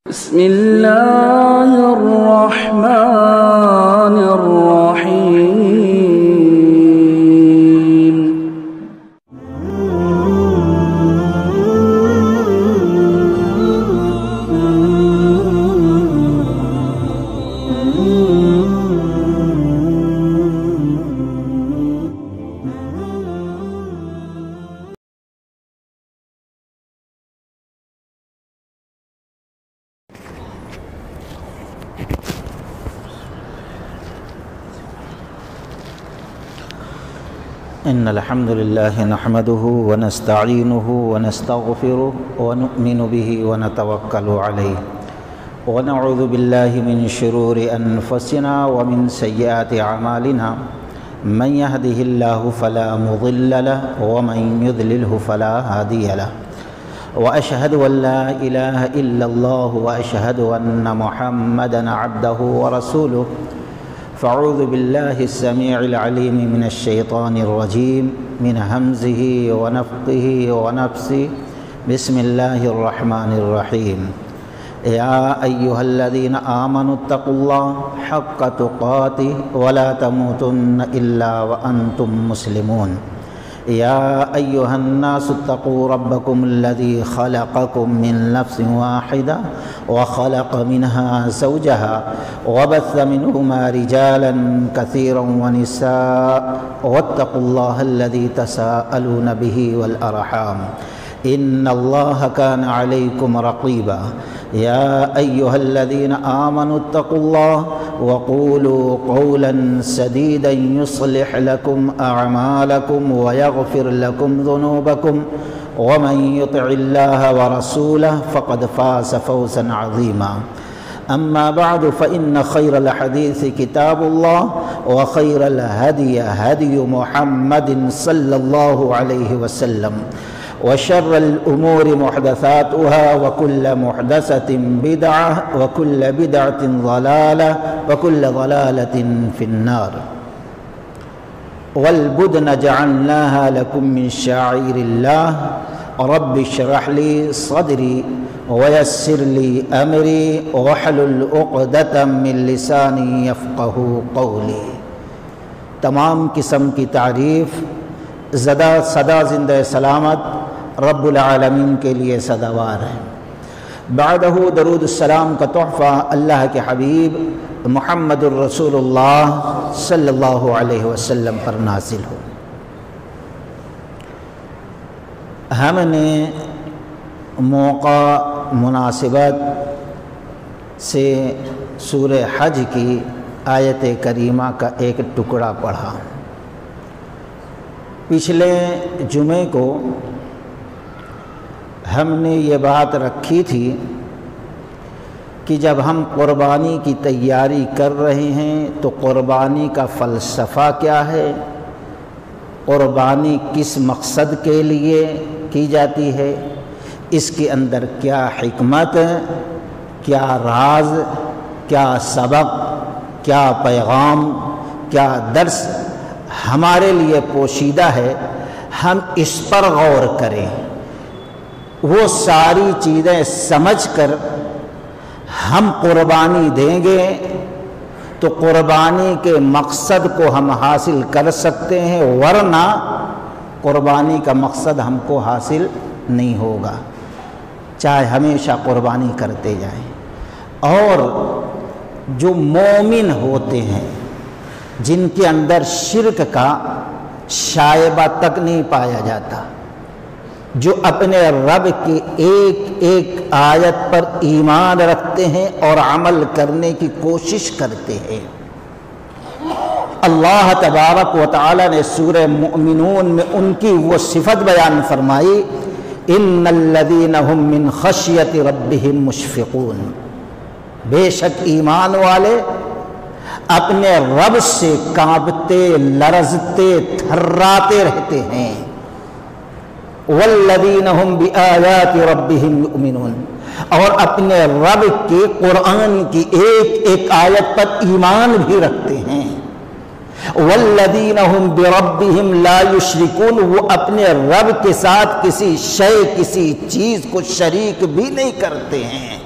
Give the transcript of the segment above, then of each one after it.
بسم الله الرحمن الرحيم. إن الحمد لله نحمده ونستعينه ونستغفره ونؤمن به ونتوكل عليه ونعوذ بالله من شرور أنفسنا ومن سيئات أعمالنا من يهده الله فلا مضل له ومن يضلله فلا هادي له وأشهد أن لا إله إلا الله وأشهد أن محمدًا عبده ورسوله فأعوذ بالله السميع العليم من الشيطان الرجيم من همزه ونفخه ونفسه بسم الله الرحمن الرحيم. يا أيها الذين آمنوا اتقوا الله حق تقاته ولا تموتن إلا وأنتم مسلمون. يا أيها الناس اتقوا ربكم الذي خلقكم من نفس واحدة وخلق منها زوجها وبث منهما رجالا كثيرا ونساء واتقوا الله الذي تساءلون به والأرحام إن الله كان عليكم رقيبا. يا أيها الذين آمنوا اتقوا الله وقولوا قولا سديدا يصلح لكم أعمالكم ويغفر لكم ذنوبكم ومن يطع الله ورسوله فقد فاز فوزا عظيما. أما بعد فإن خير الحديث كتاب الله وخير الهدي هدي محمد صلى الله عليه وسلم وشر الأمور محدثاتها وكل محدثة بدعة وكل بدعة ضلالة وكل ضلالة في النار. والبدن جعلناها لكم من شعائر الله رب اشرح لي صدري ويسر لي أمري واحلل عقدة من لساني يفقه قولي. تمام قسم کی تعریف سدا زندہ سلامت رب العالمین کے لیے سداوار ہے. بعدہ درود السلام کا تحفہ اللہ کے حبیب محمد الرسول اللہ صلی اللہ علیہ وسلم پر نازل ہو. ہم نے موقع مناسبت سے سورہ حج کی آیت کریمہ کا ایک ٹکڑا پڑھا. پچھلے جمعے کو ہم نے یہ بات رکھی تھی کہ جب ہم قربانی کی تیاری کر رہے ہیں تو قربانی کا فلسفہ کیا ہے، قربانی کس مقصد کے لیے کی جاتی ہے، اس کے اندر کیا حکمت، کیا راز، کیا سبق، کیا پیغام، کیا درس ہمارے لیے پوشیدہ ہے، ہم اس پر غور کریں. وہ ساری چیزیں سمجھ کر ہم قربانی دیں گے تو قربانی کے مقصد کو ہم حاصل کر سکتے ہیں، ورنہ قربانی کا مقصد ہم کو حاصل نہیں ہوگا، چاہے ہمیشہ قربانی کرتے جائیں. اور جو مومن ہوتے ہیں جن کے اندر شرک کا شائبہ تک نہیں پایا جاتا، جو اپنے رب کی ایک ایک آیت پر ایمان رکھتے ہیں اور عمل کرنے کی کوشش کرتے ہیں، اللہ تبارک و تعالی نے سورہ مؤمنون میں ان کی وہ صفت بیان فرمائی، ان الذین هم من خشیۃ ربهم مشفقون. بے شک ایمان والے اپنے رب سے کانپتے، لرزتے، تھراتے رہتے ہیں. والذین هم بآیات ربهم یؤمنون، اور اپنے رب کے قرآن کی ایک ایک آیت پر ایمان بھی رکھتے ہیں. والذین هم بربهم لا یشرکون، وہ اپنے رب کے ساتھ کسی شے، کسی چیز کو شریک بھی نہیں کرتے ہیں.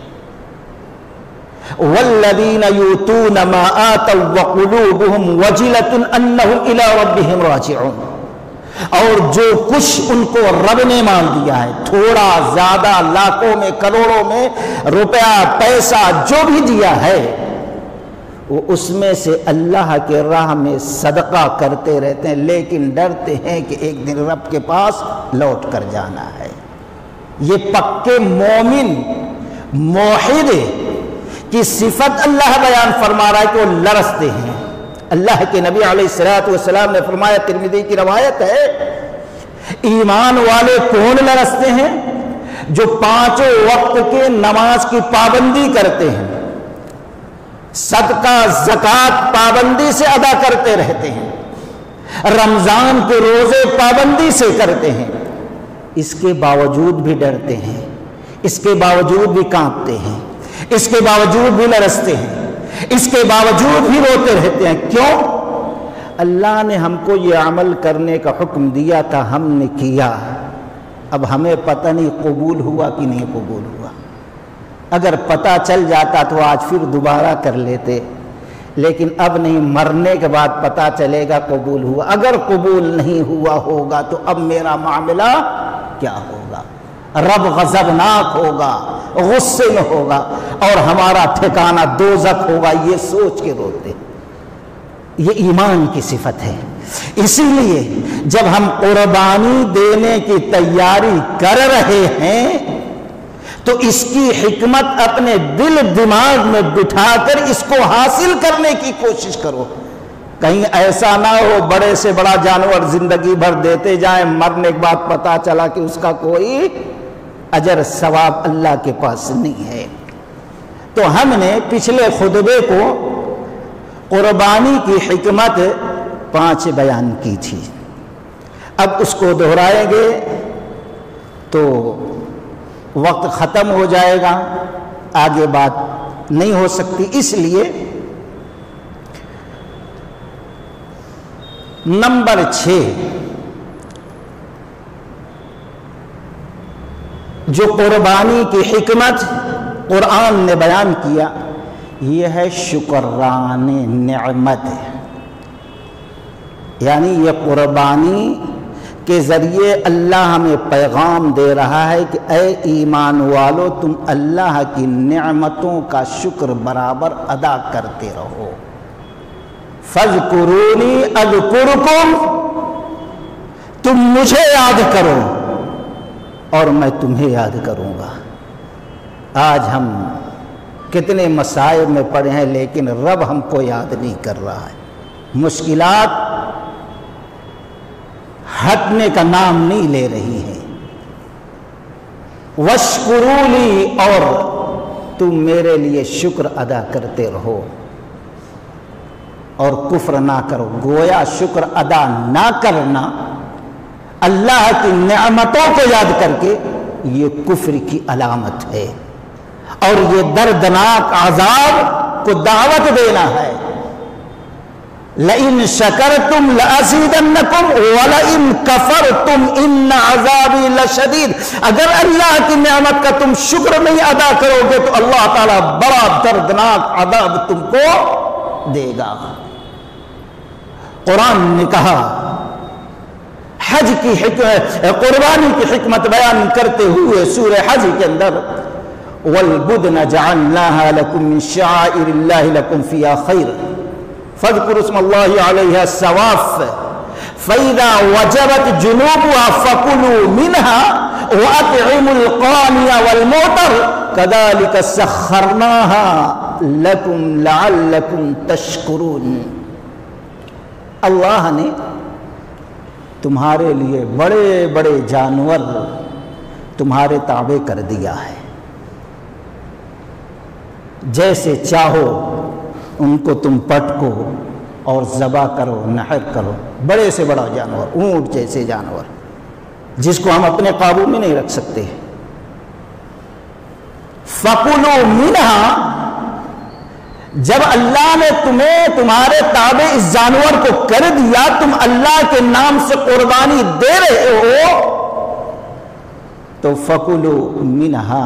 والذین یؤتون ما آتوا وقلوبهم وجلۃ انہم الی ربہم راجعون، اور جو کچھ ان کو رب نے مال دیا ہے، تھوڑا زیادہ، لاکھوں میں، کروڑوں میں روپیہ پیسہ جو بھی دیا ہے، وہ اس میں سے اللہ کے راہ میں صدقہ کرتے رہتے ہیں، لیکن ڈرتے ہیں کہ ایک دن رب کے پاس لوٹ کر جانا ہے۔ یہ پکے مومن موحد کی صفت اللہ بیان فرما رہا ہے کہ وہ لرزتے ہیں۔ اللہ کے نبی علیہ الصلوۃ والسلام نے فرمایا، ترمذی کی روایت ہے، ایمان والے کون لرزتے ہیں؟ جو پانچوں وقت کے نماز کی پابندی کرتے ہیں، صدقہ زکوٰۃ پابندی سے ادا کرتے رہتے ہیں، رمضان کے روزے پابندی سے کرتے ہیں، اس کے باوجود بھی ڈرتے ہیں، اس کے باوجود بھی کانپتے ہیں، اس کے باوجود بھی لرزتے ہیں، اس کے باوجود بھی روتے رہتے ہیں۔ کیوں؟ اللہ نے ہم کو یہ عمل کرنے کا حکم دیا تھا، ہم نے کیا، اب ہمیں پتہ نہیں قبول ہوا کہ نہیں قبول ہوا۔ اگر پتہ چل جاتا تو آج پھر دوبارہ کر لیتے، لیکن اب نہیں، مرنے کے بعد پتہ چلے گا قبول ہوا۔ اگر قبول نہیں ہوا ہوگا تو اب میرا معاملہ کیا ہوگا؟ رب غضبناک ہوگا، غصے میں ہوگا، اور ہمارا ٹھکانہ دوزخ ہوگا، یہ سوچ کے روتے۔ یہ ایمان کی صفت ہے۔ اسی لیے جب ہم قربانی دینے کی تیاری کر رہے ہیں تو اس کی حکمت اپنے دل دماغ میں بٹھا کر اس کو حاصل کرنے کی کوشش کرو۔ کہیں ایسا نہ ہو بڑے سے بڑا جانور زندگی بھر دیتے جائیں، مرنے کے بعد پتہ چلا کہ اس کا کوئی اجر ثواب اللہ کے پاس نہیں ہے۔ تو ہم نے پچھلے خطبے کو قربانی کی حکمت 5 بیان کی تھی، اب اس کو دہرائیں گے تو وقت ختم ہو جائے گا، آگے بات نہیں ہو سکتی، اس لیے نمبر 6 جو قربانی کی حکمت قرآن نے بیان کیا، یہ ہے شکران نعمت، یعنی یہ قربانی کے ذریعے اللہ ہمیں پیغام دے رہا ہے کہ اے ایمان والو، تم اللہ کی نعمتوں کا شکر برابر ادا کرتے رہو۔ فاذکرونی اذکرکم، تم مجھے یاد کرو اور میں تمہیں یاد کروں گا۔ آج ہم کتنے مسائل میں پڑے ہیں، لیکن رب ہم کو یاد نہیں کر رہا ہے۔ مشکلات ہٹنے کا نام نہیں لے رہی ہے۔ واشکروا لی، اور تم میرے لیے شکر ادا کرتے رہو اور کفر نہ کرو۔ گویا شکر ادا نہ کرنا اللہ کی نعمتوں کو یاد کر کے یہ کفر کی علامت ہے، اور یہ دردناک عذاب کو دعوت دینا ہے۔ لئن شکرتم لأزیدنکم ولئن کفرتم ان عذابی لشدید، اگر اللہ کی نعمت کا تم شکر نہیں ادا کرو گے تو اللہ تعالیٰ بڑا دردناک عذاب تم کو دے گا۔ قرآن نے کہا، حج کی قربانی کی حکمت بیان کرتے ہوئے سورہ حج کے اندر، وَالْبُدْنَ جَعَلْنَاهَا لَكُم مِّن شَعَائِرِ اللَّهِ لَكُمْ فِيهَا خَيْرٌ فاذكروا اسم الله عليها الصواف فإذا وجبت جنوبها فكلوا منها وأطعموا القاني والمعتر كذلك سخرناها لكم لعلكم تشكرون۔ اللہ نے تمہارے لیے بڑے بڑے جانور تمہارے تابع کر دیا ہے، جیسے چاہو ان کو تم پٹکو اور ذبح کرو، نحر کرو۔ بڑے سے بڑا جانور، اونٹ جیسے جانور جس کو ہم اپنے قابو میں نہیں رکھ سکتے۔ فَكُلُوا مِنْهَا، جب اللہ نے تمہیں تمہارے تابع اس جانور کو کر دیا، تم اللہ کے نام سے قربانی دے رہے ہو، تو فَكُلُوا مِنْهَا،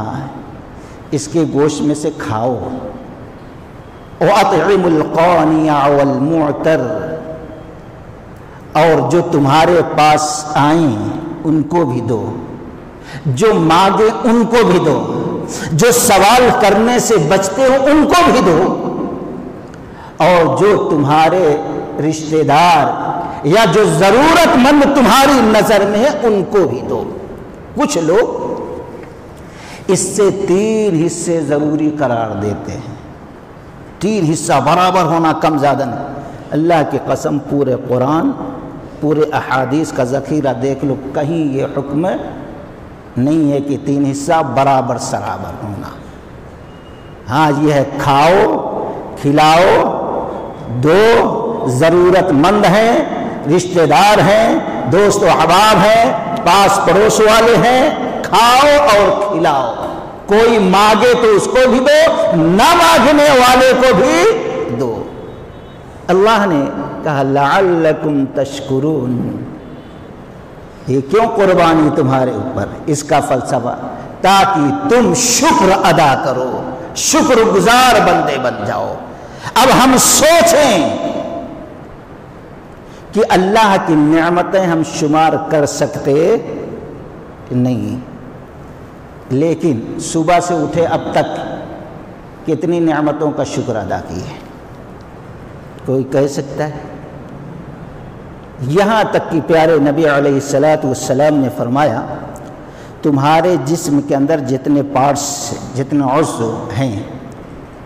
اس کے گوشت میں سے کھاؤ۔ وَأَطْعِمُ الْقَانِعَ وَالْمُعْتَرَ، اور جو تمہارے پاس آئیں ان کو بھی دو، جو مانگے ان کو بھی دو، جو سوال کرنے سے بچتے ہو ان کو بھی دو، اور جو تمہارے رشتہ دار یا جو ضرورت مند تمہاری نظر میں ہے ان کو بھی دو۔ کچھ لوگ اس سے 3 حصے ضروری قرار دیتے ہیں، 3 حصہ برابر ہونا کم زیادہ نہیں۔ اللہ کی قسم پورے قرآن پورے احادیث کا ذخیرہ دیکھ لو، کہیں یہ حکم نہیں ہے کہ 3 حصہ برابر سرابر ہونا۔ ہاں یہ ہے کھاؤ کھلاؤ، دو ضرورت مند ہیں، رشتہ دار ہیں، دوست و احباب ہیں، پاس پڑوس والے ہیں، کھاؤ اور کھلاؤ۔ کوئی مانگے تو اس کو بھی دو، نہ مانگنے والے کو بھی دو۔ اللہ نے کہا لعلکم تشکرون، یہ کیوں قربانی تمہارے اوپر؟ اس کا فلسفہ تاکہ تم شکر ادا کرو، شکر گزار بندے بن جاؤ۔ اب ہم سوچیں کہ اللہ کی نعمتیں ہم شمار کر سکتے نہیں، لیکن صبح سے اٹھے اب تک کتنی نعمتوں کا شکر ادا کیے؟ کوئی کہہ سکتا ہے؟ یہاں تک کہ پیارے نبی علیہ السلام نے فرمایا تمہارے جسم کے اندر جتنے پارٹس جتنے عضو ہیں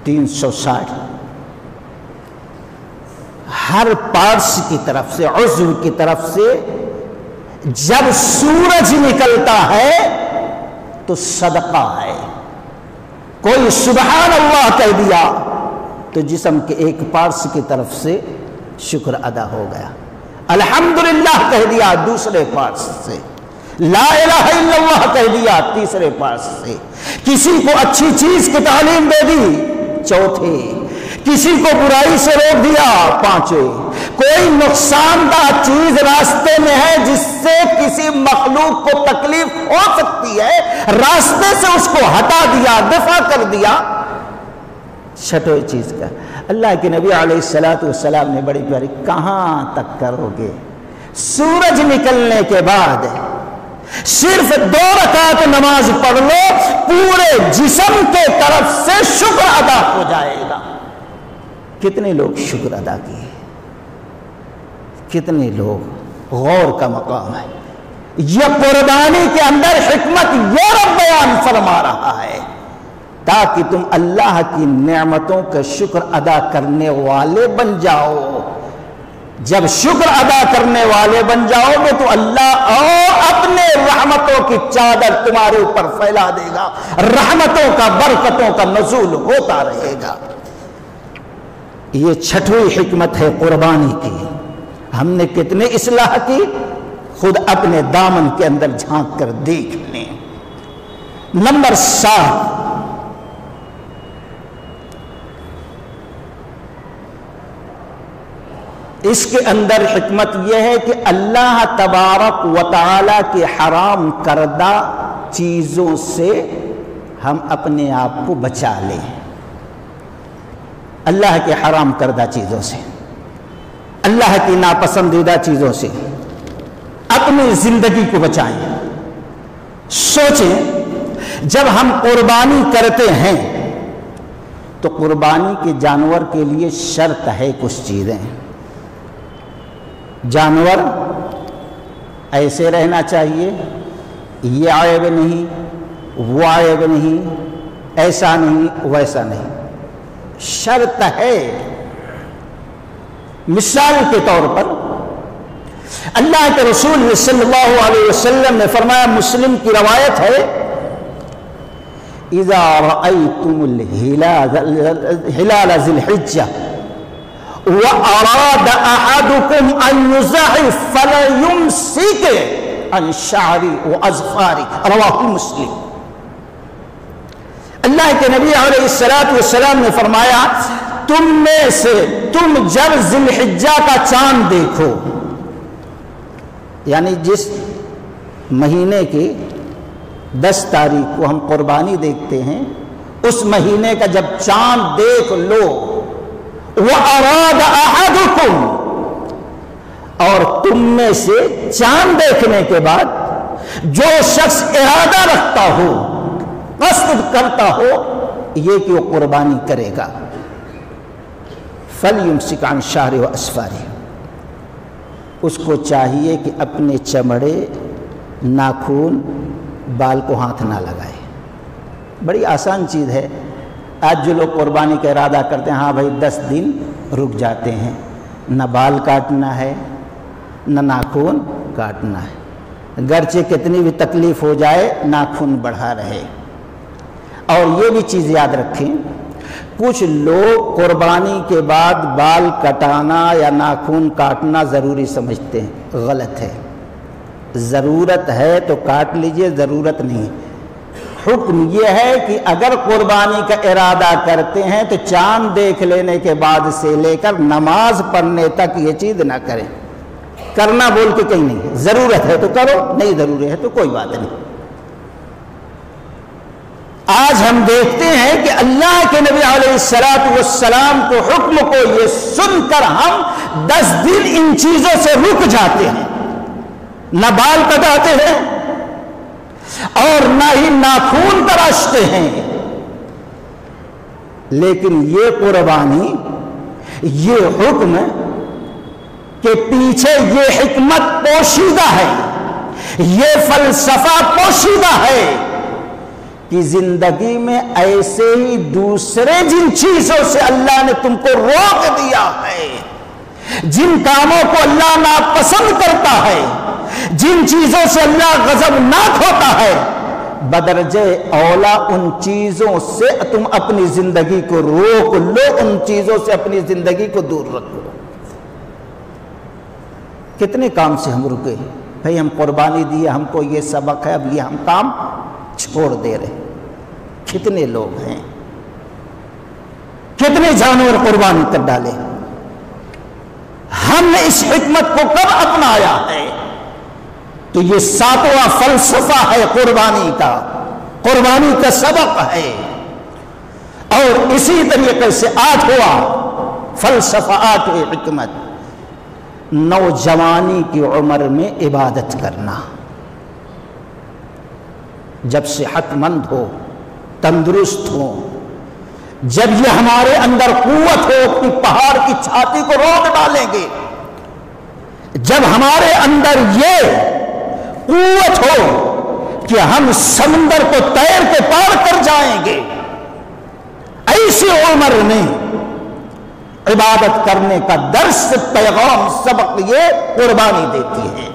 360، ہر پارٹس کی طرف سے عضو کی طرف سے جب سورج نکلتا ہے تو صدقہ ہے۔ کوئی سبحان اللہ کہہ دیا تو جسم کے ایک پارٹس کی طرف سے شکر ادا ہو گیا، الحمدللہ کہہ دیا دوسرے پارٹس سے، لا الہ الا اللہ کہہ دیا تیسرے پارٹس سے، کسی کو اچھی چیز کی تعلیم دے دی چوتھے، کسی کو برائی سے روک دیا پانچویں، کوئی نقصان دہ چیز راستے میں ہے جس سے کسی مخلوق کو تکلیف ہو سکتی ہے، راستے سے اس کو ہٹا دیا، دفع کر دیا، چھٹویں چیز کا۔ اللہ کے نبی علیہ السلام نے بڑی پیاری، کہاں تک کرو گے؟ سورج نکلنے کے بعد صرف 2 رکعت نماز پڑھ لو، پورے جسم کے طرف سے شکر ادا ہو جائے گا۔ کتنے لوگ شکر ادا کیے؟ کتنے لوگ؟ غور کا مقام ہے۔ یہ قربانی کے اندر حکمت یہ رب بیان فرما رہا ہے تاکہ تم اللہ کی نعمتوں کا شکر ادا کرنے والے بن جاؤ۔ جب شکر ادا کرنے والے بن جاؤ گے تو اللہ اور اپنے رحمتوں کی چادر تمہارے اوپر پھیلا دے گا، رحمتوں کا برکتوں کا نزول ہوتا رہے گا۔ یہ چھٹویں حکمت ہے قربانی کی۔ ہم نے کتنے اصلاح کی، خود اپنے دامن کے اندر جھانک کر دیکھ لیں۔ نمبر 7، اس کے اندر حکمت یہ ہے کہ اللہ تبارک و تعالی کی حرام کردہ چیزوں سے ہم اپنے آپ کو بچا لیں، اللہ کے حرام کردہ چیزوں سے، اللہ کی ناپسندیدہ چیزوں سے اپنی زندگی کو بچائیں۔ سوچیں جب ہم قربانی کرتے ہیں تو قربانی کے جانور کے لیے شرط ہے کچھ چیزیں۔ جانور ایسے رہنا چاہیے، یہ عیب نہیں، وہ عیب نہیں، ایسا نہیں ویسا نہیں، شرط ہے۔ مثال کے طور پر اللہ کے رسول صلی اللہ علیہ وسلم نے فرمایا، مسلم کی روایت ہے، اذا رأيتم الهلال ذي الحجة وأراد أحدكم أن يزحف فليمسك عن شعري وأظفاري، رواه مسلم۔ اللہ کے نبی علیہ السلام نے فرمایا، تم میں سے تم جب ذی الحجہ کا چاند دیکھو، یعنی جس مہینے کی 10 تاریخ کو ہم قربانی دیکھتے ہیں، اس مہینے کا جب چاند دیکھ لو وَأَرَادَ أَحَدُكُمْ، اور تم میں سے چاند دیکھنے کے بعد جو شخص ارادہ رکھتا ہو، قصد کرتا ہو یہ کہ وہ قربانی کرے گا، فَلْيُمْسِكْ عَنْ شَعْرِهِ وَأَسْفَارِهِ، اس کو چاہیے کہ اپنے چمڑے، ناخون، بال کو ہاتھ نہ لگائے۔ بڑی آسان چیز ہے۔ آج جو لوگ قربانی کا ارادہ کرتے ہیں، ہاں بھائی 10 دن رک جاتے ہیں، نہ بال کاٹنا ہے نہ ناخون کاٹنا ہے، گرچہ کتنی بھی تکلیف ہو جائے ناخون بڑھا رہے۔ اور یہ بھی چیز یاد رکھیں، کچھ لوگ قربانی کے بعد بال کٹانا یا ناخون کاٹنا ضروری سمجھتے ہیں، غلط ہے۔ ضرورت ہے تو کاٹ لیجئے، ضرورت نہیں۔ حکم یہ ہے کہ اگر قربانی کا ارادہ کرتے ہیں تو چاند دیکھ لینے کے بعد سے لے کر نماز پڑھنے تک یہ چیز نہ کریں۔ کرنا بول کے کہیں نہیں، ضرورت ہے تو کرو، نہیں ضروری ہے تو کوئی بات نہیں۔ آج ہم دیکھتے ہیں کہ اللہ کے نبی علیہ السلام کو حکم کو یہ سن کر ہم 10 دن ان چیزوں سے رک جاتے ہیں، نہ بال کٹاتے ہیں اور نہ ہی ناخون تراشتے ہیں۔ لیکن یہ قربانی، یہ حکم کہ پیچھے یہ حکمت پوشیدہ ہے، یہ فلسفہ پوشیدہ ہے کہ زندگی میں ایسے ہی دوسرے جن چیزوں سے اللہ نے تم کو روک دیا ہے، جن کاموں کو اللہ ناپسند کرتا ہے، جن چیزوں سے اللہ غضبناک ہوتا ہے، بدرجہ اولا ان چیزوں سے تم اپنی زندگی کو روک لو، ان چیزوں سے اپنی زندگی کو دور رکھو۔ کتنے کام سے ہم رکے، بھئی ہم قربانی دی، ہم کو یہ سبق ہے، اب یہ ہم کام چھوڑ دے رہے۔ کتنے لوگ ہیں، کتنے جانور قربانی کر ڈالے۔ ہم نے اس حکمت کو کب اپنایا ہے؟ تو یہ 7واں فلسفہ ہے قربانی کا سبق ہے۔ اور اسی طریقے سے 8واں فلسفہ، 8ویں حکمت، نوجوانی کی عمر میں عبادت کرنا۔ جب صحت مند ہو، تندرست ہو، جب یہ ہمارے اندر قوت ہو کہ پہاڑ کی چھاتی کو روک ڈالیں گے، جب ہمارے اندر یہ قوت ہو کہ ہم سمندر کو تیر کے پار کر جائیں گے، ایسی عمر میں عبادت کرنے کا درس، پیغام، سبق یہ قربانی دیتی ہے۔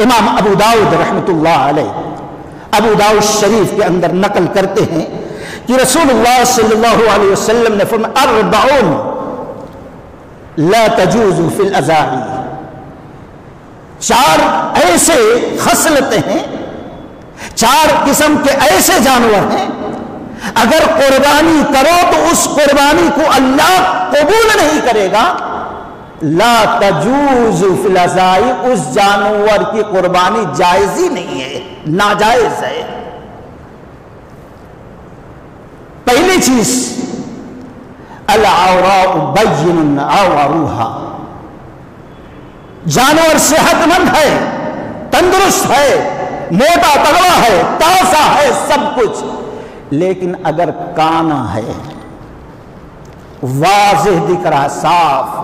امام ابو داؤد رحمۃ اللہ علیہ ابو داؤد شریف کے اندر نقل کرتے ہیں کہ رسول اللہ صلی اللہ علیہ وسلم نے فرمایا 40 لا تجوز فی الاضاحی، 4 ایسے خصلتیں ہیں، 4 قسم کے ایسے جانور ہیں، اگر قربانی کرو تو اس قربانی کو اللہ قبول نہیں کرے گا۔ لا تجوز فی الاضاحی، اس جانور کی قربانی جائز ہی نہیں ہے، ناجائز ہے۔ پہلی چیز العوراء بین عورها، جانور صحت مند ہے، تندرست ہے، موٹا تگڑا ہے، تازہ ہے، سب کچھ، لیکن اگر کانا ہے، واضح دکھ رہا، صاف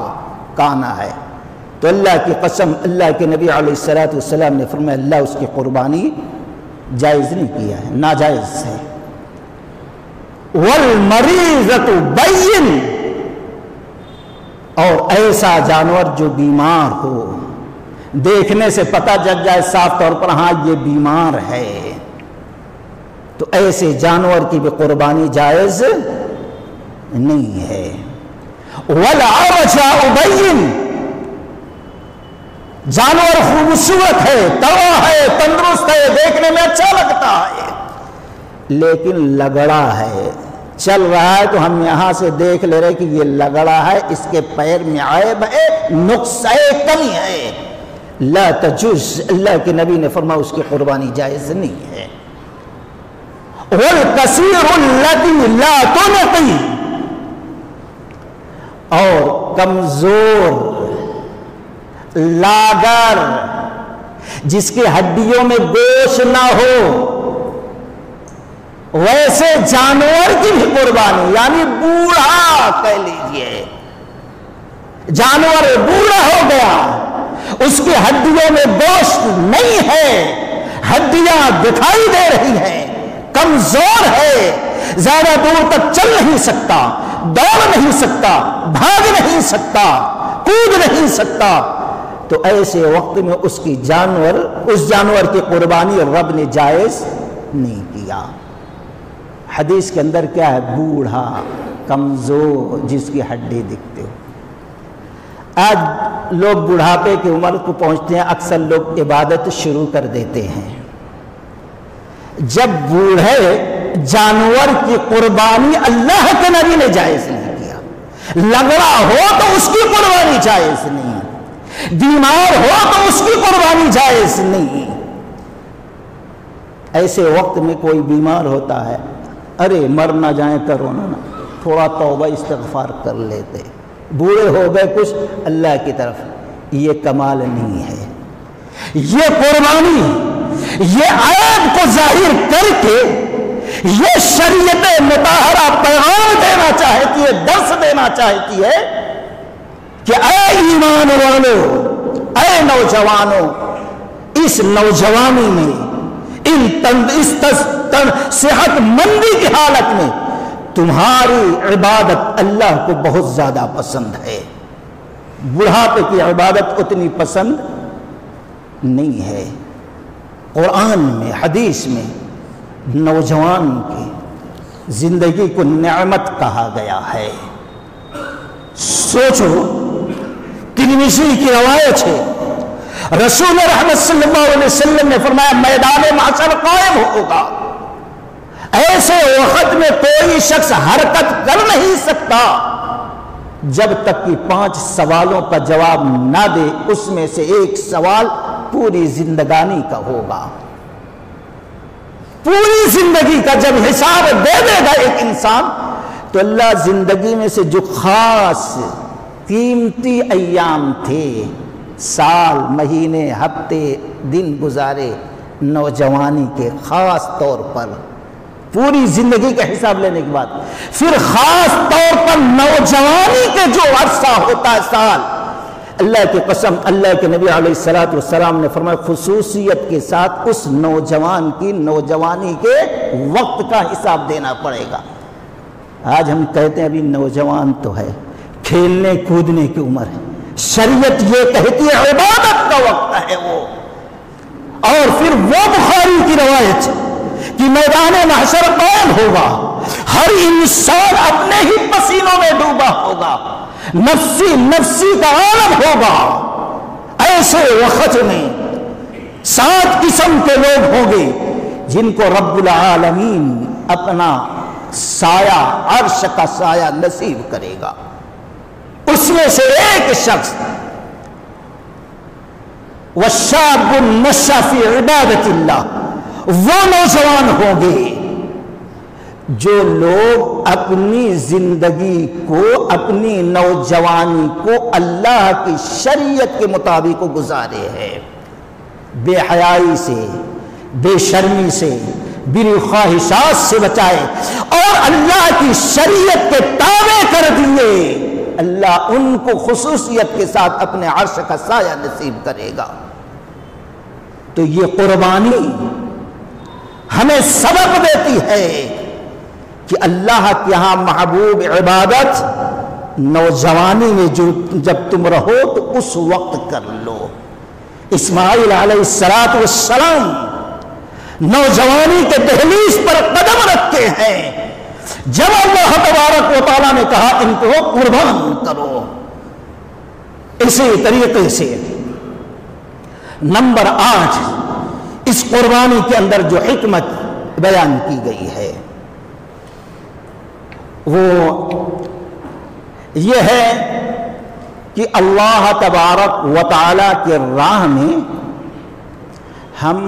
کانا ہے، تو اللہ کی قسم، اللہ کے نبی علیہ السلام نے فرمایا اللہ اس کی قربانی جائز نہیں کیا ہے، ناجائز ہے۔ والمریضۃ بین، اور ایسا جانور جو بیمار ہو، دیکھنے سے پتہ چل جائے صاف طور پر ہاں یہ بیمار ہے، تو ایسے جانور کی بھی قربانی جائز نہیں ہے۔ والعوجاء بین، جانور خوبصورت ہے، تگڑا ہے، تندرست ہے، دیکھنے میں اچھا لگتا ہے، لیکن لگڑا ہے، چل رہا ہے تو ہم یہاں سے دیکھ لے رہے کہ یہ لگڑا ہے، اس کے پیر میں عیب ہے، نقص ہے، کمی ہے، لا تجوز، اللہ کے نبی نے فرمایا اس کی قربانی جائز نہیں ہے۔ والکثیر الذی لا تنقی، اور کمزور لاغر جس کی ہڈیوں میں گوشت نہ ہو، ویسے جانور کی بھی قربانی، یعنی بوڑھا کہہ لیجئے، جانور بوڑھا ہو گیا، اس کی ہڈیوں میں گوشت نہیں ہے، ہڈیاں دکھائی دے رہی ہیں، کمزور ہے، زیادہ دور تک چل نہیں سکتا، دوڑ نہیں سکتا، بھاگ نہیں سکتا، کود نہیں سکتا، تو ایسے وقت میں اس جانور کی قربانی رب نے جائز نہیں کیا۔ حدیث کے اندر کیا ہے؟ بوڑھا کمزور جس کی ہڈی دکھتے ہو۔ آج لوگ بڑھاپے کی عمر کو پہنچتے ہیں، اکثر لوگ عبادت شروع کر دیتے ہیں۔ جب بوڑھے جانور کی قربانی اللہ کے نبی نے جائز نہیں کیا، لنگڑا ہو تو اس کی قربانی جائز نہیں، بیمار ہو تو اس کی قربانی جائز نہیں۔ ایسے وقت میں کوئی بیمار ہوتا ہے، ارے مر نہ جائیں کرونا نہ، تھوڑا توبہ استغفار کر لیتے، بوڑھے ہو گئے کچھ اللہ کی طرف، یہ کمال نہیں ہے۔ یہ قربانی، یہ عیب کو ظاہر کر کے یہ شریعت مطہرہ پیغام دینا چاہتی ہے، درس دینا چاہتی ہے کہ اے ایمان والو، اے نوجوانوں، اس نوجوانی میں، اس صحت مندی کی حالت میں تمہاری عبادت اللہ کو بہت زیادہ پسند ہے، بڑھاپے کی عبادت اتنی پسند نہیں ہے۔ قرآن میں، حدیث میں نوجوان کی زندگی کو نعمت کہا گیا ہے۔ سوچو، ترمذی کی روایت ہے، رسول رحمت صلی اللہ علیہ وسلم نے فرمایا میدان محشر قائم ہوگا، ایسے وقت میں کوئی شخص حرکت کر نہیں سکتا جب تک کہ 5 سوالوں کا جواب نہ دے، اس میں سے ایک سوال پوری زندگانی کا ہوگا۔ پوری زندگی کا جب حساب دے دے گا ایک انسان، تو اللہ زندگی میں سے جو خاص قیمتی ایام تھے، سال، مہینے، ہفتے، دن گزارے نوجوانی کے، خاص طور پر پوری زندگی کا حساب لینے کے بعد پھر خاص طور پر نوجوانی کے جو عرصہ ہوتا ہے، سال، اللہ کی قسم، اللہ کے نبی علیہ السلام نے فرمایا خصوصیت کے ساتھ اس نوجوان کی نوجوانی کے وقت کا حساب دینا پڑے گا۔ آج ہم کہتے ہیں ابھی نوجوان تو ہے، کھیلنے کودنے کی عمر ہے، شریعت یہ کہتی ہے عبادت کا وقت ہے وہ۔ اور پھر وہ بخاری کی روایت کہ میدان محشر قائم ہوگا، ہر انسان اپنے ہی پسینوں میں ڈوبا ہوگا، نفسی نفسی کا عالم ہوگا۔ ایسے وقت میں 7 قسم کے لوگ ہوں گے جن کو رب العالمین اپنا سایہ، عرش کا سایہ نصیب کرے گا۔ اس میں سے ایک شخص وَالشَّابُ النَّشَّأَ فِي عِبَادَةِ اللَّهِ، وہ نوجوان ہوں گے جو لوگ اپنی زندگی کو، اپنی نوجوانی کو اللہ کی شریعت کے مطابق گزارے ہیں، بے حیائی سے، بے شرمی سے، بری خواہشات سے بچائے اور اللہ کی شریعت کے تابع کر دیے، اللہ ان کو خصوصیت کے ساتھ اپنے عرش کا سایہ نصیب کرے گا۔ تو یہ قربانی ہمیں سبق دیتی ہے کہ اللہ کے ہاں محبوب عبادت نوجوانی میں جب تم رہو تو اس وقت کر لو۔ اسماعیل علیہ السلام نوجوانی کے دہلیز پر قدم رکھتے ہیں، جب اللہ تبارک و تعالیٰ نے کہا ان کو قربان کرو۔ اسی طریقے سے نمبر 8 اس قربانی کے اندر جو حکمت بیان کی گئی ہے وہ یہ ہے کہ اللہ تبارک و تعالیٰ کے راہ میں ہم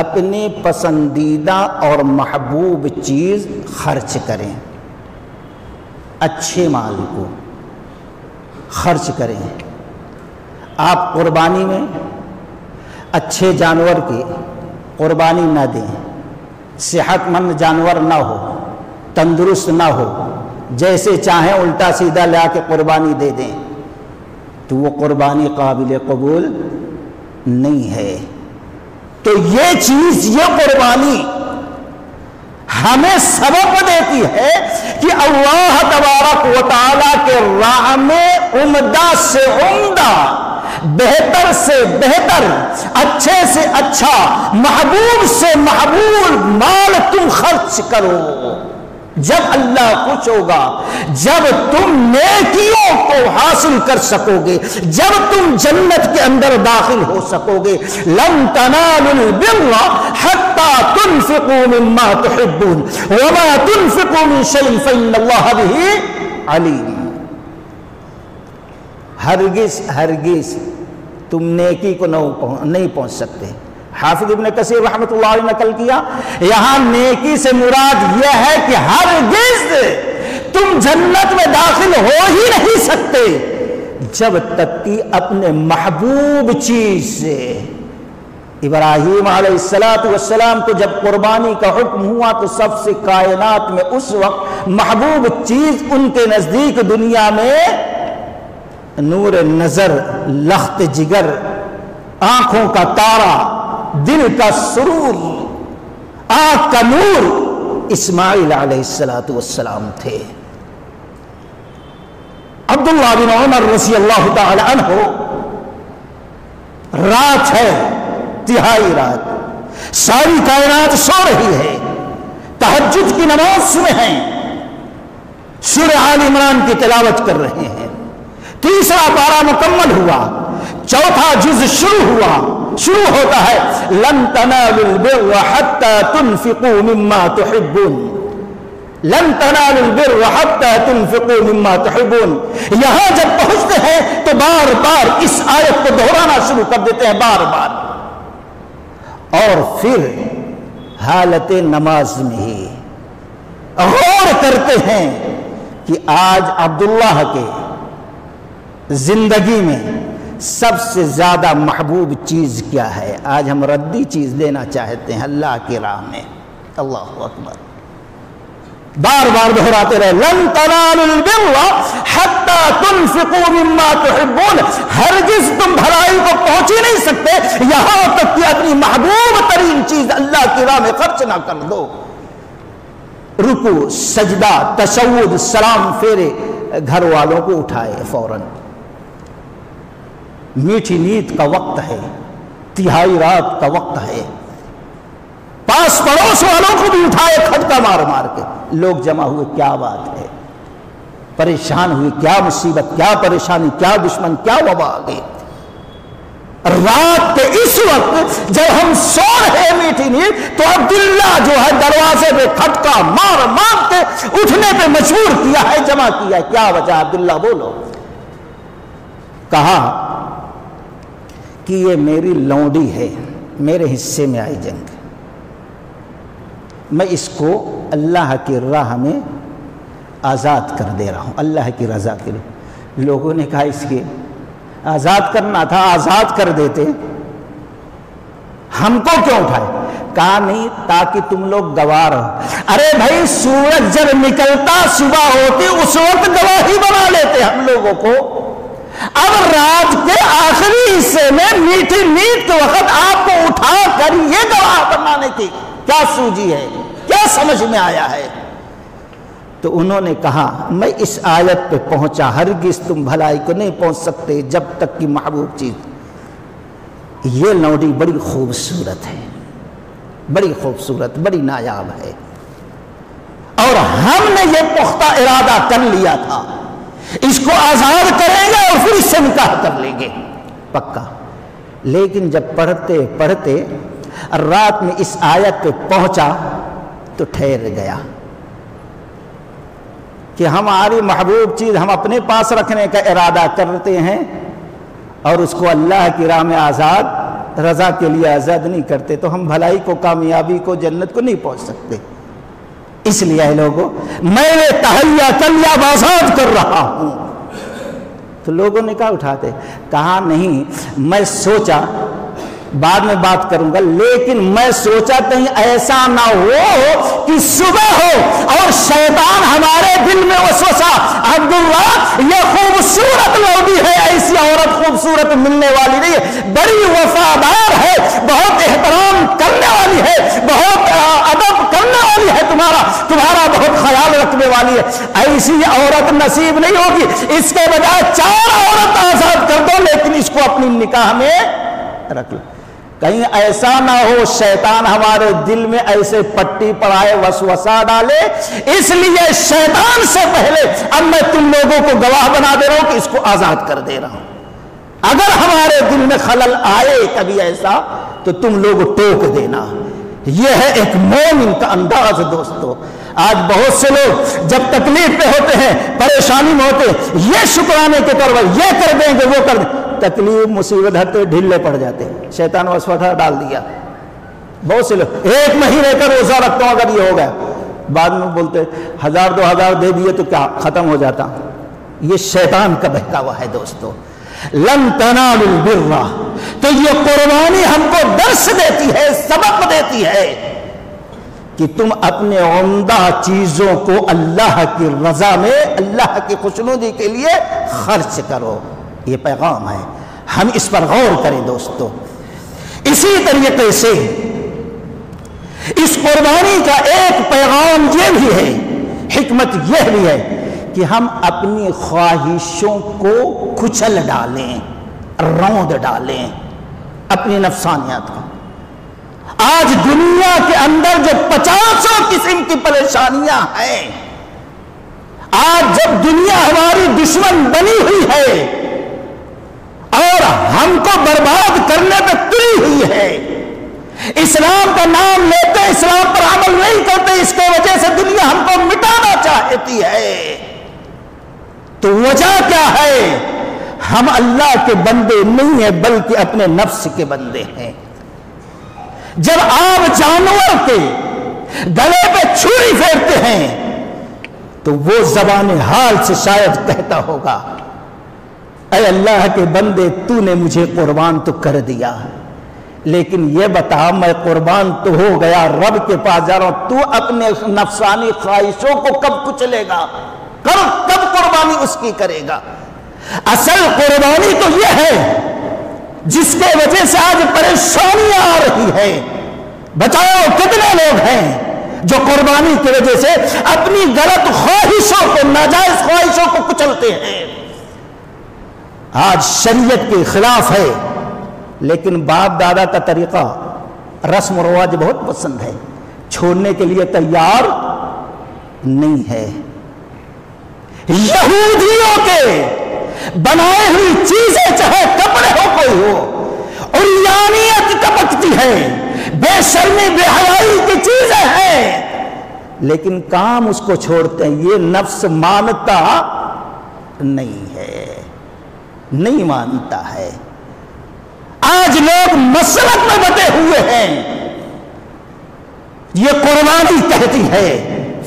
اپنی پسندیدہ اور محبوب چیز خرچ کریں، اچھے مال کو، خرچ کریں۔ آپ قربانی میں اچھے جانور کی قربانی نہ دیں، صحت مند جانور نہ ہو، تندرست نہ ہو، جیسے چاہیں الٹا سیدھا لا کے قربانی دے دیں تو وہ قربانی قابل قبول نہیں ہے۔ تو یہ چیز، یہ قربانی ہمیں سبق دیتی ہے کہ اللہ تبارک و تعالیٰ کے راہ میں عمدہ سے عمدہ، بہتر سے بہتر، اچھے سے اچھا، محبوب سے محبوب مال تم خرچ کرو۔ جب اللہ خوش ہوگا، جب تم نیکیوں کو حاصل کر سکو گے، جب تم جنت کے اندر داخل ہو سکو گے۔ لن تنالوا البر حتى تنفقوا مما تحبون وما تنفقوا من شيء فإن الله به عليم۔ ہرگز تم نیکی کو نہیں پہنچ سکتے۔ حافظ ابن کثیر رحمۃ اللہ علیہ نے نقل کیا، یہاں نیکی سے مراد یہ ہے کہ ہرگز تم جنت میں داخل ہو ہی نہیں سکتے جب تک کہ اپنے محبوب چیز سے۔ ابراہیم علیہ السلام کو جب قربانی کا حکم ہوا تو سب سے کائنات میں اس وقت محبوب چیز ان کے نزدیک دنیا میں نور نظر، لخت جگر، آنکھوں کا تارا، دل کا سرور، آنکھ کا نور اسماعیل علیہ السلام تھے۔ عبداللہ بن عمر رضی اللہ تعالی عنہ، رات ہے، تہائی رات، ساری کائنات سو رہی ہے، تہجد کی نماز میں ہیں، سورہ آل عمران کی تلاوت کر رہے ہیں، تیسرا پارہ مکمل ہوا، چوتھا جز شروع ہوتا ہے، لن تنالوا البر حتى تنفقوا مما تحبون، لن تنالوا البر حتى تنفقوا مما تحبون۔ یہاں جب پہنچتے ہیں تو بار بار اس آیت کو دہرانا شروع کر دیتے ہیں، بار بار، اور پھر حالت نماز میں ہی غور کرتے ہیں کہ آج عبداللہ کے زندگی میں سب سے زیادہ محبوب چیز کیا ہے۔ آج ہم ردی چیز لینا چاہتے ہیں اللہ کی راہ میں۔ اللہ اکبر، بار بار دہراتے رہے، لن تنالوا البر حتى تنفقوا مما تحبون، ہرگز تم بھلائی کو پہنچ ہی نہیں سکتے یہاں تک کہ اپنی محبوب ترین چیز اللہ کی راہ میں خرچ نہ کر دو۔ رکوع، سجدہ، تشہد، سلام پھیرے، گھر والوں کو اٹھائے فوراً، میٹھی نیند کا وقت ہے، تہائی رات کا وقت ہے، پاس پڑوس والوں کو بھی اٹھائے کھٹکا مار مار کے، لوگ جمع ہوئے، کیا بات ہے، پریشان ہوئے، کیا مصیبت، کیا پریشانی، کیا دشمن، کیا وبا آ گئی۔ رات کے اس وقت جب ہم سو رہے میٹھی نیند تو عبداللہ جو ہے دروازے پہ کھٹکا مار مار کے اٹھنے پہ مجبور کیا ہے، جمع کیا ہے۔ کیا وجہ عبداللہ بولو؟ کہا کہ یہ میری لونڈی ہے، میرے حصے میں آئی جنگ، میں اس کو اللہ کی راہ میں آزاد کر دے رہا ہوں، اللہ کی رضا کے لیے۔ لوگوں نے کہا اس کے آزاد کرنا تھا، آزاد کر دیتے، ہم کو کیوں اٹھائے؟ کہا نہیں، تاکہ تم لوگ گواہ رہو۔ ارے بھائی، سورج جب نکلتا صبح ہوتی اس وقت گواہی بنا لیتے ہم لوگوں کو، اب رات کے آخری حصے میں میٹھی نیند کے وقت آپ کو اٹھا کر یہ گواہ بنانے کی کیا سوجی ہے، کیا سمجھ میں آیا ہے؟ تو انہوں نے کہا میں اس آیت پہ پہنچا، ہرگز تم بھلائی کو نہیں پہنچ سکتے جب تک کہ محبوب چیز۔ یہ لونڈی بڑی خوبصورت ہے، بڑی خوبصورت، بڑی نایاب ہے، اور ہم نے یہ پختہ ارادہ کر لیا تھا اس کو آزاد کریں گے اور پھر اس سے نکاح کر لیں گے، پکا۔ لیکن جب پڑھتے پڑھتے رات میں اس آیت پہ پہنچا تو ٹھہر گیا کہ ہماری محبوب چیز ہم اپنے پاس رکھنے کا ارادہ کرتے ہیں اور اس کو اللہ کی راہ میں آزاد، رضا کے لیے آزاد نہیں کرتے، تو ہم بھلائی کو، کامیابی کو، جنت کو نہیں پہنچ سکتے۔ اس لیے اے لوگوں، میں نے تہیا کلیاب آزاد کر رہا ہوں، تو لوگوں نے کہا اٹھاتے، کہا نہیں، میں سوچا بعد میں بات کروں گا، لیکن میں سوچا کہیں ایسا نہ ہو کہ صبح ہو اور شیطان ہمارے دل میں وسوسہ، عبداللہ یہ خوبصورت لوگی ہے، ایسی عورت خوبصورت ملنے والی نہیں ہے، بڑی وفادار ہے، بہت احترام کرنے والی ہے، بہت ادب کرنے والی ہے، تمہارا بہت خیال رکھنے والی ہے، ایسی عورت نصیب نہیں ہوگی، اس کے بجائے 4 عورت آزاد کر دو لیکن اس کو اپنی نکاح میں رکھ لو، کہیں ایسا نہ ہو شیطان ہمارے دل میں ایسے پٹی پڑھائے، وسوسہ ڈالے، اس لیے شیطان سے پہلے اب میں تم لوگوں کو گواہ بنا دے رہا ہوں کہ اس کو آزاد کر دے رہا ہوں، اگر ہمارے دل میں خلل آئے کبھی ایسا تو تم لوگ ٹوک دینا۔ یہ ہے ایک مومن کا انداز دوستو۔ آج بہت سے لوگ جب تکلیف پہ ہوتے ہیں، پریشانی میں ہوتے ہیں، یہ شکرانے کے طور پر یہ کر دیں گے وہ کر دیں، تکلیف مصیبت ہٹتے ڈھیلے پڑ جاتے ہیں، شیطان وسوسہ ڈال دیا۔ بہت سے لوگ 1 مہینے کا روزہ رکھتا ہوں اگر یہ ہو گیا، بعد میں بولتے 1000 2000 دے دیے تو کیا ختم ہو جاتا، یہ شیطان کا بہکاوا ہے دوستو۔ لن تنالوا البر، تو یہ قربانی ہم کو درس دیتی ہے، سبق دیتی ہے کہ تم اپنے عمدہ چیزوں کو اللہ کی رضا میں، اللہ کی خوشنودی کے لیے خرچ کرو، یہ پیغام ہے، ہم اس پر غور کریں دوستو۔ اسی طریقے سے اس قربانی کا ایک پیغام یہ بھی ہے، حکمت یہ بھی ہے کہ ہم اپنی خواہشوں کو کچل ڈالیں، روند ڈالیں اپنی نفسانیات کو۔ آج دنیا کے اندر جو 50 قسم کی پریشانیاں ہیں، آج جب دنیا ہماری دشمن بنی ہوئی ہے اور ہم کو برباد کرنے پہ تلی ہوئی ہے، اسلام کا نام لیتے اسلام پر عمل نہیں کرتے، اس کی وجہ سے دنیا ہم کو مٹانا چاہتی ہے، تو وجہ کیا ہے؟ ہم اللہ کے بندے نہیں ہیں بلکہ اپنے نفس کے بندے ہیں۔ جب آپ جانور کے گلے پہ چھری پھیرتے ہیں تو وہ زبان حال سے شاید کہتا ہوگا، اے اللہ کے بندے تو نے مجھے قربان تو کر دیا، لیکن یہ بتا میں قربان تو ہو گیا، رب کے پاس جا رہا ہوں، تو اپنے نفسانی خواہشوں کو کب کچلے گا، کب قربانی اس کی کرے گا؟ اصل قربانی تو یہ ہے جس کے وجہ سے آج پریشانیاں آ رہی ہے۔ بچاؤ کتنے لوگ ہیں جو قربانی کی وجہ سے اپنی غلط خواہشوں کو، ناجائز خواہشوں کو کچلتے ہیں۔ آج شریعت کے خلاف ہے، لیکن باپ دادا کا طریقہ، رسم و رواج بہت پسند ہے، چھوڑنے کے لیے تیار نہیں ہے۔ یہودیوں کے بنائے ہوئی چیزیں چاہے کپڑے ہو کوئی ہو، عریانیت ٹپکتی ہے، بے شرمی بے حیائی کی چیزیں ہیں، لیکن کام اس کو چھوڑتے ہیں۔ یہ نفس مانتا نہیں ہے، نہیں مانتا ہے۔ آج لوگ مسلک میں بٹے ہوئے ہیں، یہ قربانی کہتی ہے،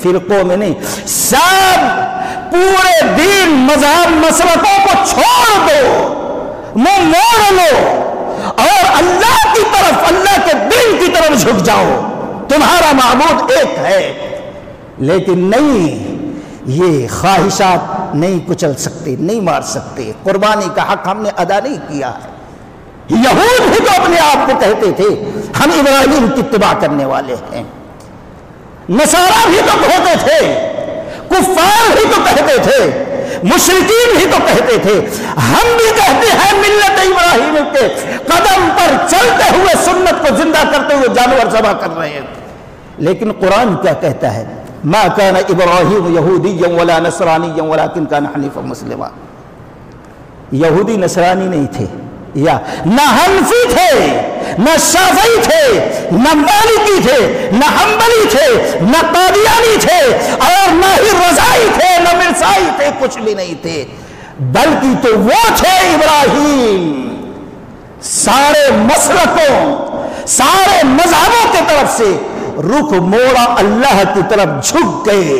فرقوں میں نہیں، سب پورے دین مذہب مسلکوں کو چھوڑ دو، منہ موڑ لو اور اللہ کی طرف، اللہ کے دین کی طرف جھک جاؤ، تمہارا معبود ایک ہے۔ لیکن نہیں، یہ خواہشات نہیں کچل سکتے، نہیں مار سکتے، قربانی کا حق ہم نے ادا نہیں کیا ہے۔ یہود بھی تو اپنے آپ کو کہتے تھے ہم ابراہیم کی اتباع کرنے والے ہیں، نصارہ بھی تو کہتے تھے، کفار بھی تو کہتے تھے، مشرکین بھی تو کہتے تھے، ہم بھی کہتے ہیں ملت ابراہیم کے قدم پر چلتے ہوئے، سنت کو زندہ کرتے ہوئے جانور ذبح کر رہے ہیں۔ لیکن قرآن کیا کہتا ہے؟ ما كان ابراہیم یہودیا ولا نصرانیا ولکن کان حنیفا مسلما۔ یہودی نصرانی نہیں تھے، یا نہ حنفی تھے، نہ شافعی تھے، نہ مالکی تھے، نہ حنبلی تھے، نہ قادیانی تھے، اور نہ ہی رضائی تھے، نہ مرزائی تھے، کچھ بھی نہیں تھے، بلکہ تو وہ تھے ابراہیم۔ سارے مسلکوں، سارے مذہبوں کی طرف سے رخ موڑا، اللہ کی طرف جھک گئے،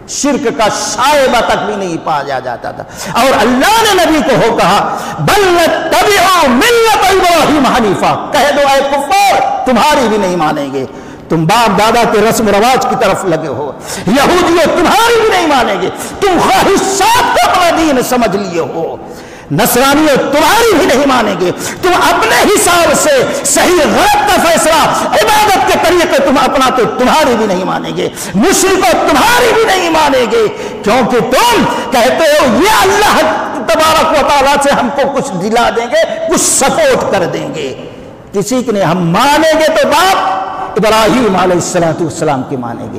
شرک کا شائبہ تک بھی نہیں پایا جاتا تھا. اور اللہ نے نبی کو ہو کہا بل نتبع ملت ابراہیم حنیفا، کہہ دو اے کفار تمہاری بھی نہیں مانیں گے، تم باپ دادا کے رسم و رواج کی طرف لگے ہو، یہودیوں تمہاری بھی نہیں مانیں گے، تم خواہشات کو اپنا دین سمجھ لیے ہو، نصرانیوں تمہاری بھی نہیں مانیں گے، تم اپنے حساب سے صحیح غلط کا فیصلہ عبادت کے طریقے تم اپنا تو تمہاری بھی نہیں مانیں گے، مشرکوں تمہاری بھی نہیں مانیں گے، کیونکہ تم کہتے ہو یہ اللہ تبارک و تعالیٰ سے ہم کو کچھ دلا دیں گے، کچھ سپورٹ کر دیں گے. کسی کے نہیں، ہم مانیں گے تو باپ ابراہیم علیہ السلام کی مانیں گے.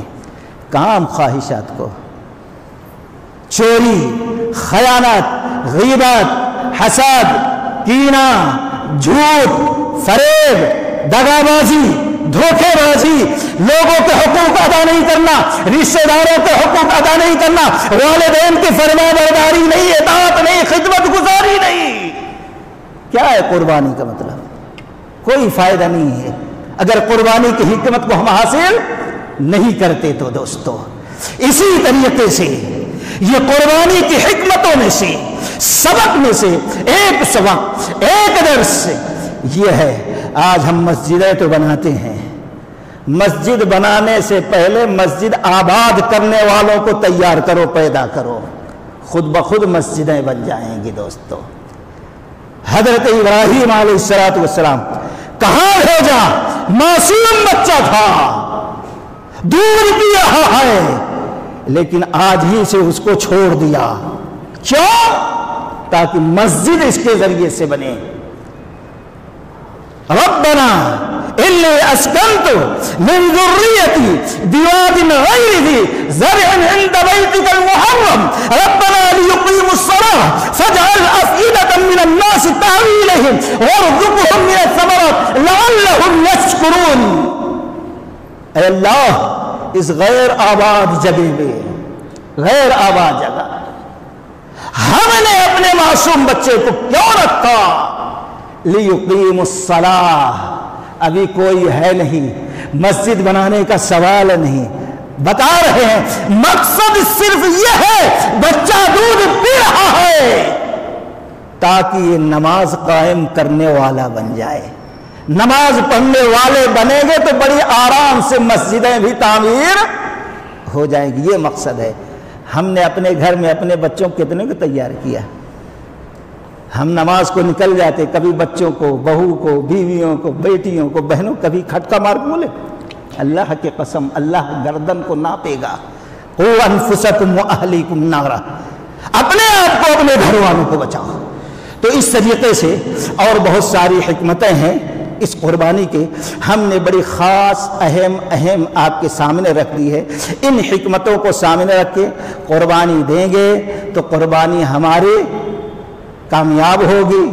کام خواہشات کو، چوری، خیانت، غیبت، حسد، کینہ، جھوٹ، فریب، دغا بازی، دھوکے بازی، لوگوں کے حقوق ادا نہیں کرنا، رشتہ داروں کے حقوق ادا نہیں کرنا، والدین کی فرما برداری نہیں، اطاعت نہیں، خدمت گزاری نہیں. کیا ہے قربانی کا مطلب؟ کوئی فائدہ نہیں ہے اگر قربانی کی حکمت کو ہم حاصل نہیں کرتے تو. دوستو اسی طریقے سے یہ قربانی کی حکمتوں میں سے، سبق میں سے ایک سبق، ایک درس یہ ہے. آج ہم مسجدیں تو بناتے ہیں، مسجد بنانے سے پہلے مسجد آباد کرنے والوں کو تیار کرو، پیدا کرو، خود بخود مسجدیں بن جائیں گی. دوستو حضرت ابراہیم علیہ السلام کہاں بھیجا؟ معصوم بچہ تھا، دور بھی رہا ہے، لیکن آج ہی سے اس کو چھوڑ دیا. کیوں؟ تاکہ مسجد اس کے ذریعے سے بنے. ربنا انی اسکنت من ذریتی بواد غیر ذی زرع عند بیتک المحرم ربنا لیقیموا الصلاة فاجعل افئدة من الناس تهوی الیہم وارزقهم من الثمرات لعلهم یشکرون. اے اللہ اس غیر آباد جگہ میں، غیر آباد جگہ ہم نے اپنے معصوم بچے کو کیوں رکھا؟ لیقیم الصلاۃ. ابھی کوئی ہے نہیں، مسجد بنانے کا سوال نہیں، بتا رہے ہیں مقصد صرف یہ ہے بچہ دودھ پی رہا ہے تاکہ یہ نماز قائم کرنے والا بن جائے. نماز پڑھنے والے بنیں گے تو بڑی آرام سے مسجدیں بھی تعمیر ہو جائیں گی. یہ مقصد ہے. ہم نے اپنے گھر میں اپنے بچوں کو کتنے کو تیار کیا؟ ہم نماز کو نکل جاتے، کبھی بچوں کو، بہو کو، بیویوں کو، بیٹیوں کو، بہنوں، کبھی کھٹکا مار کے بولے اللہ کی قسم اللہ گردن کو ناپے گا. قوا انفسکم واہلیکم نارا، اپنے آپ کو اپنے گھر والوں کو بچاؤ. تو اس طریقے سے اور بہت ساری حکمتیں ہیں اس قربانی کے، ہم نے بڑی خاص اہم آپ کے سامنے رکھ دی ہے. ان حکمتوں کو سامنے رکھ کے قربانی دیں گے تو قربانی ہماری کامیاب ہوگی،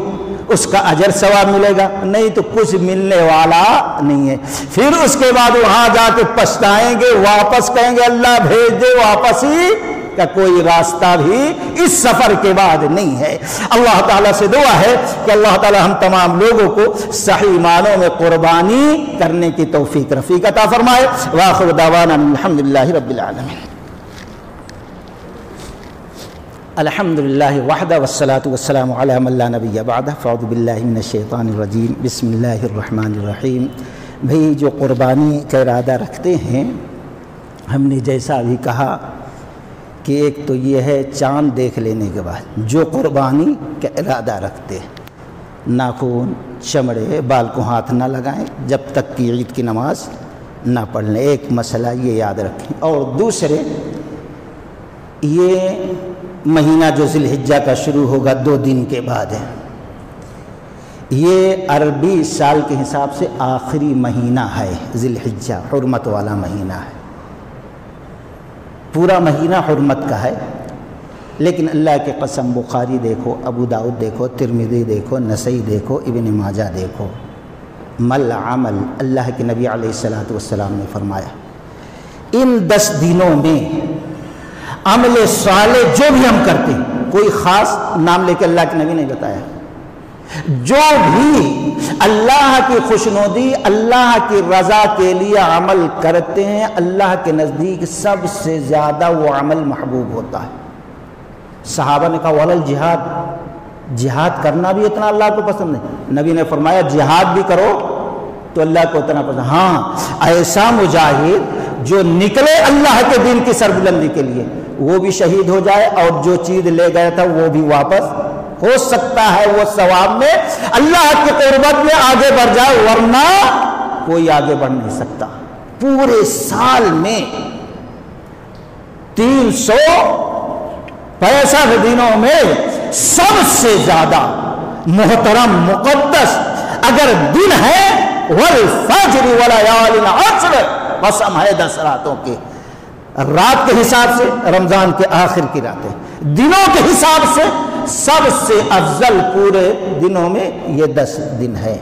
اس کا اجر ثواب ملے گا، نہیں تو کچھ ملنے والا نہیں ہے. پھر اس کے بعد وہاں جا کے پچھتائیں گے، واپس کہیں گے اللہ بھیج دے، واپس ہی کا کوئی راستہ بھی اس سفر کے بعد نہیں ہے. اللہ تعالیٰ سے دعا ہے کہ اللہ تعالیٰ ہم تمام لوگوں کو صحیح معنوں میں قربانی کرنے کی توفیق رفیق عطا فرمائے. وآخر دعوانا الحمدللہ رب العالمین. الحمدللہ وحدہ والصلاة والسلام علی من لا نبی بعدہ. فاعوذ باللہ من الشیطان الرجیم. بسم اللہ الرحمن الرحیم. بھئی جو قربانی کا ارادہ رکھتے ہیں، ہم نے جیسا بھی کہا کہ ایک تو یہ ہے چاند دیکھ لینے کے بعد جو قربانی کا ارادہ رکھتے ہیں، ناخن، چمڑے، بال کو ہاتھ نہ لگائیں جب تک کہ عید کی نماز نہ پڑھ لیں. ایک مسئلہ یہ یاد رکھیں. اور دوسرے، یہ مہینہ جو ذی الحجہ کا شروع ہوگا 2 دن کے بعد ہے، یہ عربی سال کے حساب سے آخری مہینہ ہے. ذی الحجہ حرمت والا مہینہ ہے، پورا مہینہ حرمت کا ہے. لیکن اللہ کے قسم بخاری دیکھو، ابو داؤد دیکھو، ترمذی دیکھو، نسائی دیکھو، ابن ماجہ دیکھو، مل عمل، اللہ کے نبی علیہ السلام نے فرمایا ان 10 دنوں میں عمل صالح جو بھی ہم کرتے ہیں، کوئی خاص نام لے کے اللہ کے نبی نے بتایا، جو بھی اللہ کی خوشنودی، اللہ کی رضا کے لیے عمل کرتے ہیں، اللہ کے نزدیک سب سے زیادہ وہ عمل محبوب ہوتا ہے۔ صحابہ نے کہا وَلَا الجہاد، جہاد کرنا بھی اتنا اللہ کو پسند ہے؟ نبی نے فرمایا جہاد بھی کرو تو اللہ کو اتنا پسند۔ ہاں، ایسا مجاہد جو نکلے اللہ کے دین کی سربلندی کے لیے، وہ بھی شہید ہو جائے اور جو چیز لے گیا تھا وہ بھی واپس ہو سکتا ہے، وہ ثواب میں اللہ کی قربت میں آگے بڑھ جائے، ورنہ کوئی آگے بڑھ نہیں سکتا۔ پورے سال میں 365 دنوں میں سب سے زیادہ محترم مقدس اگر دن ہے والفجر ولیال عشر، قسم ہے 10 راتوں کے، رات کے حساب سے رمضان کے آخر کی راتیں، دنوں کے حساب سے سب سے افضل پورے دنوں میں یہ 10 دن ہے۔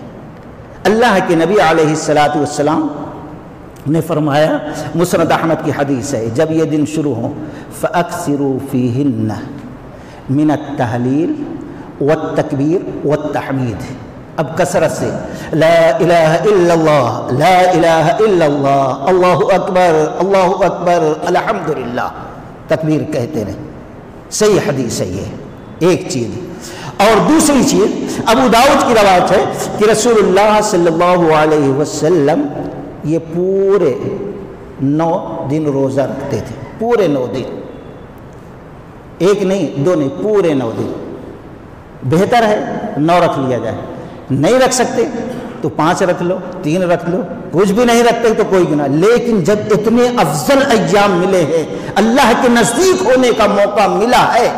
اللہ کے نبی علیہ السلام نے فرمایا، مسند احمد کی حدیث ہے، جب یہ دن شروع ہوں فَأَكْثِرُوا فِيهِنَّ مِنَ التَّهْلِيلِ وَالتَّكْبِيرِ وَالتَّحْمِيدِ، اب کثرت سے لا الہ الا اللہ، لا الہ الا اللہ، اللہ اکبر، اللہ اکبر، الحمدللہ، تکبیر کہتے رہیں۔ صحیح حدیث ہے یہ ایک چیز۔ اور دوسری چیز ابو داؤد کی روایت ہے کہ رسول اللہ صلی اللہ علیہ وسلم یہ پورے 9 دن روزہ رکھتے تھے، پورے 9 دن، ایک نہیں، 2 نہیں، پورے 9 دن۔ بہتر ہے 9 رکھ لیا جائے، نہیں رکھ سکتے تو 5 رکھ لو، 3 رکھ لو، کچھ بھی نہیں رکھتے تو کوئی گناہ۔ لیکن جب اتنے افضل ایام ملے ہیں، اللہ کے نزدیک ہونے کا موقع ملا ہے،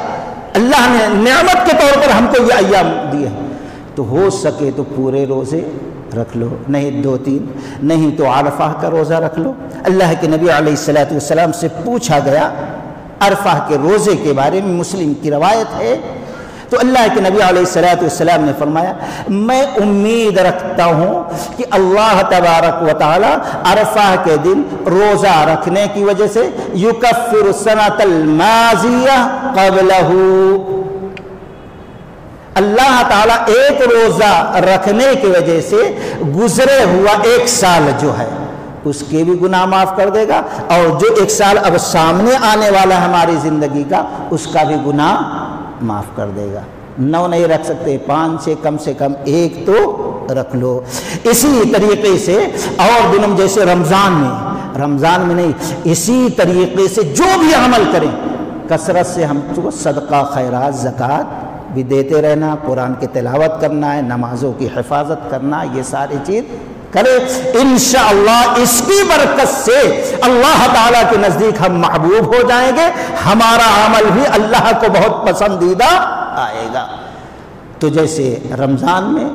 اللہ نے نعمت کے طور پر ہم کو یہ ایام دیے ہیں، تو ہو سکے تو پورے روزے رکھ لو، نہیں 2-3، نہیں تو عرفہ کا روزہ رکھ لو۔ اللہ کے نبی علیہ السلام سے پوچھا گیا عرفہ کے روزے کے بارے میں، مسلم کی روایت ہے، تو اللہ کے نبی علیہ السلام نے فرمایا میں امید رکھتا ہوں کہ اللہ تبارک و تعالی عرفہ کے دن روزہ رکھنے کی وجہ سے یکفر السنۃ الماضیہ قبلہ، اللہ تعالیٰ ایک روزہ رکھنے کی وجہ سے گزرے ہوا 1 سال جو ہے اس کے بھی گناہ معاف کر دے گا، اور جو 1 سال اب سامنے آنے والا ہماری زندگی کا اس کا بھی گناہ معاف کر دے گا۔ 9 نہیں رکھ سکتے، 5 سے کم 1 تو رکھ لو۔ اسی طریقے سے اور دنوں جیسے رمضان میں نہیں، اسی طریقے سے جو بھی عمل کریں کثرت سے ہم کو صدقہ، خیرات، زکوٰۃ بھی دیتے رہنا، قرآن کی تلاوت کرنا ہے، نمازوں کی حفاظت کرنا، یہ ساری چیز کرے، انشاءاللہ اس کی برکت سے اللہ تعالیٰ کے نزدیک ہم محبوب ہو جائیں گے، ہمارا عمل بھی اللہ کو بہت پسندیدہ آئے گا۔ تو جیسے رمضان میں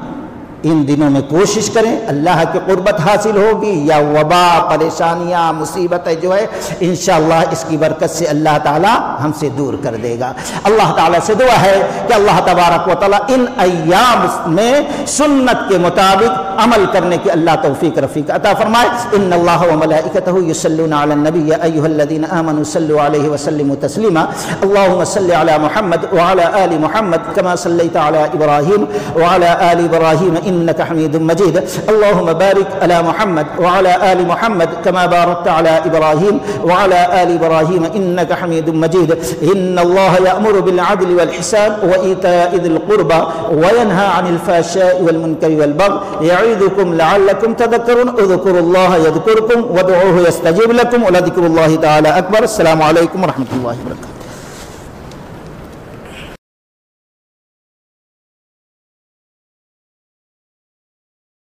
ان دنوں میں کوشش کریں، اللہ کی قربت حاصل ہوگی، یا وبا، پریشانیاں، مصیبتیں جو ہے انشاءاللہ اس کی برکت سے اللہ تعالیٰ ہم سے دور کر دے گا۔ اللہ تعالیٰ سے دعا ہے کہ اللہ تبارک و تعالیٰ ان ایام میں سنت کے مطابق عمل کرنے کی اللہ توفیق رفیق عطا فرمائے۔ ان اللہ و ملائکتہ یصلون علی النبی یا ایھا الذین آمنوا صلوا علیہ وسلموا تسلیما، اللهم صل علی محمد وعلی آل محمد كما صلیت علی ابراہیم وعلی آل ابراہیم إنك حميد مجيد، اللهم بارك على محمد وعلى آل محمد كما باركت على إبراهيم وعلى آل إبراهيم إنك حميد مجيد۔ إن الله يأمر بالعدل والإحسان وإيتاء ذي القربى وينهى عن الفحشاء والمنكر والبغي يعظكم لعلكم تذكرون، اذكروا الله يذكركم وادعوه يستجيب لكم ولذكر الله تعالى أكبر۔ السلام عليكم ورحمة الله وبركاته۔